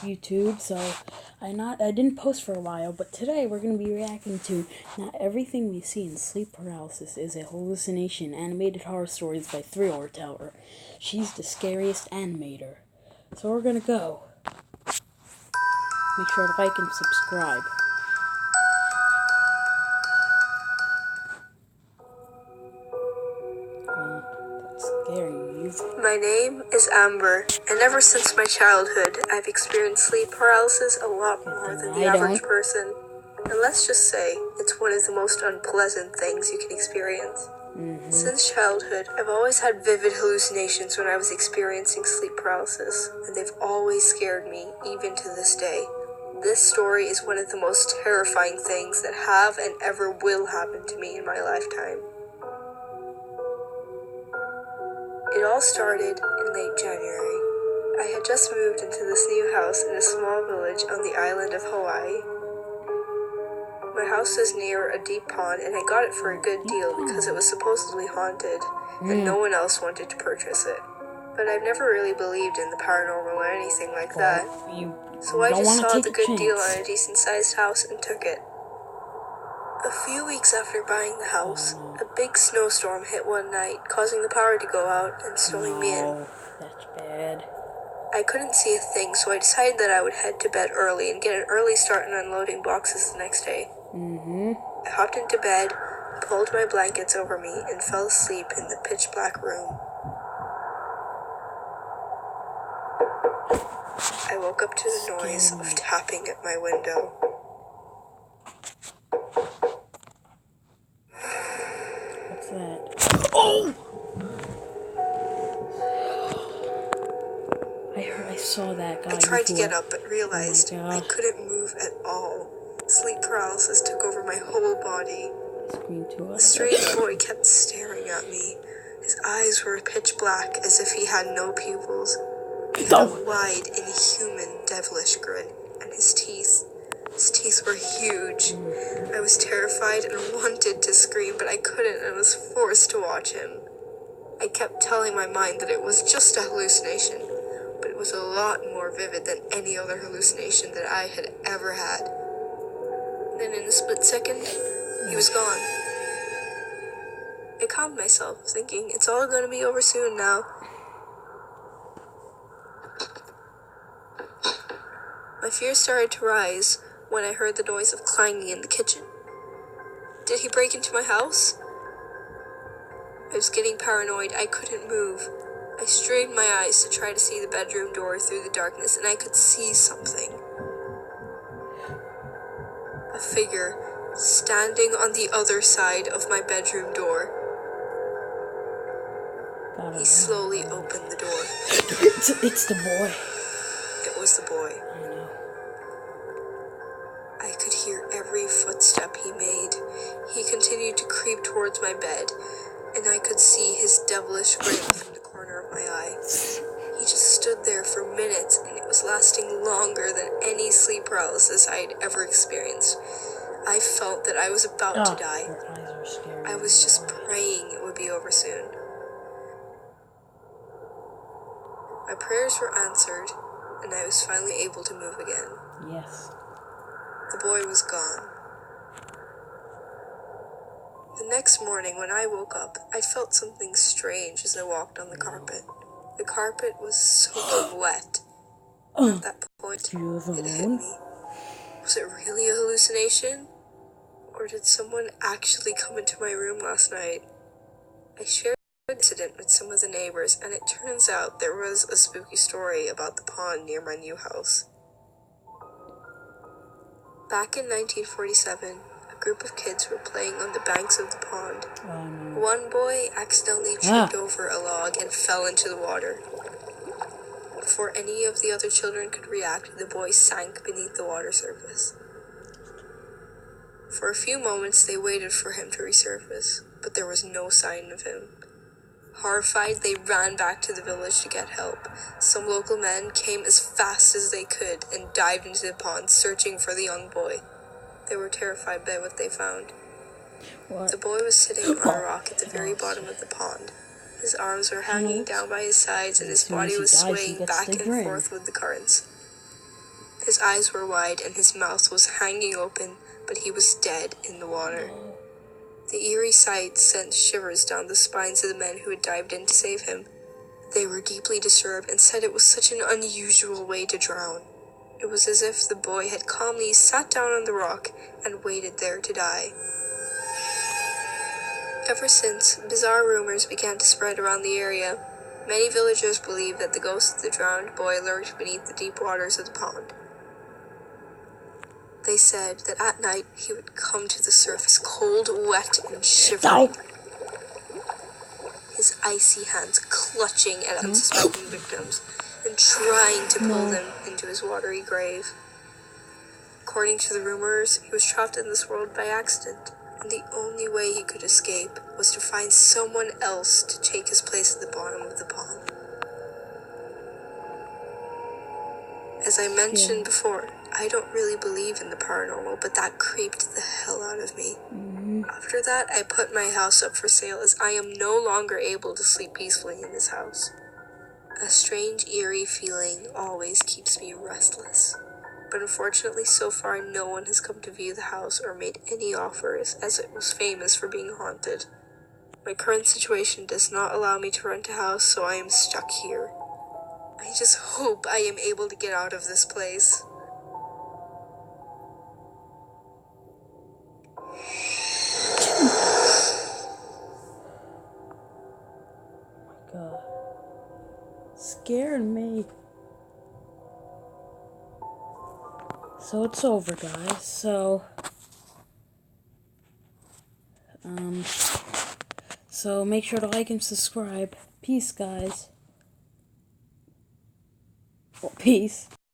YouTube, so I didn't post for a while, but today we're gonna be reacting to Not Everything We See in Sleep Paralysis is a Hallucination, animated horror stories by Thriller Tower. She's the scariest animator. So we're gonna go. Make sure to like and subscribe. That's scary music. My name is Amber, and ever since my childhood, I've experienced sleep paralysis a lot more than the average person. And let's just say, it's one of the most unpleasant things you can experience. Since childhood, I've always had vivid hallucinations when I was experiencing sleep paralysis, and they've always scared me, even to this day. This story is one of the most terrifying things that have and ever will happen to me in my lifetime. It all started in late January. I had just moved into this new house in a small village on the island of Hawaii. My house was near a deep pond, and I got it for a good deal because it was supposedly haunted, and no one else wanted to purchase it. But I've never really believed in the paranormal or anything like that, so I just saw the good deal on a decent-sized house and took it. A few weeks after buying the house, a big snowstorm hit one night, causing the power to go out and snowing me in. That's bad. I couldn't see a thing, so I decided that I would head to bed early and get an early start in unloading boxes the next day. I hopped into bed, pulled my blankets over me, and fell asleep in the pitch-black room. I woke up to the noise of tapping at my window. What's that? Oh! I saw that guy. I tried to get up, but realized I couldn't move at all. Sleep paralysis took over my whole body. The strange boy kept staring at me. His eyes were pitch black, as if he had no pupils. He had a wide, inhuman, devilish grin, and his teeth were huge. I was terrified and wanted to scream, but I couldn't and was forced to watch him. I kept telling my mind that it was just a hallucination, but it was a lot more vivid than any other hallucination that I had ever had. Then in a split second, he was gone. I calmed myself, thinking it's all going to be over soon now. My fears started to rise when I heard the noise of clanging in the kitchen. Did he break into my house? I was getting paranoid. I couldn't move. I strained my eyes to try to see the bedroom door through the darkness, and I could see something. A figure standing on the other side of my bedroom door. He slowly opened the door. It's the boy. It was the boy. I know. I could hear every footstep he made. He continued to creep towards my bed, and I could see his devilish grin from the corner of my eye. He just stood there for minutes, and it was lasting longer than any sleep paralysis I had ever experienced. I felt that I was about to die. Your eyes are scary. I was just praying it would be over soon. My prayers were answered, and I was finally able to move again. Yes. The boy was gone. The next morning, when I woke up, I felt something strange as I walked on the carpet. The carpet was soaking wet. At that point, it hit me. Was it really a hallucination? Or did someone actually come into my room last night? I shared the incident with some of the neighbors, and it turns out there was a spooky story about the pond near my new house. Back in 1947, a group of kids were playing on the banks of the pond. One boy accidentally tripped over a log and fell into the water. Before any of the other children could react, the boy sank beneath the water surface. For a few moments, they waited for him to resurface, but there was no sign of him. Horrified, they ran back to the village to get help. Some local men came as fast as they could and dived into the pond, searching for the young boy. They were terrified by what they found. The boy was sitting on a rock at the very bottom of the pond. His arms were hanging down by his sides, and his body was swaying back and forth with the currents. His eyes were wide and his mouth was hanging open, but he was dead in the water. The eerie sight sent shivers down the spines of the men who had dived in to save him. They were deeply disturbed and said it was such an unusual way to drown. It was as if the boy had calmly sat down on the rock and waited there to die. Ever since, bizarre rumors began to spread around the area. Many villagers believed that the ghost of the drowned boy lurked beneath the deep waters of the pond. They said that at night he would come to the surface cold, wet, and shivering. His icy hands clutching at unsuspecting victims and trying to pull them into his watery grave. According to the rumors, he was trapped in this world by accident, and the only way he could escape was to find someone else to take his place at the bottom of the pond. As I mentioned before, I don't really believe in the paranormal, but that creeped the hell out of me. After that, I put my house up for sale as I am no longer able to sleep peacefully in this house. A strange, eerie feeling always keeps me restless. But unfortunately, so far, no one has come to view the house or made any offers, as it was famous for being haunted. My current situation does not allow me to rent a house, so I am stuck here. I just hope I am able to get out of this place. God. Scared me. So it's over, guys. So make sure to like and subscribe. Peace, guys. Well, peace.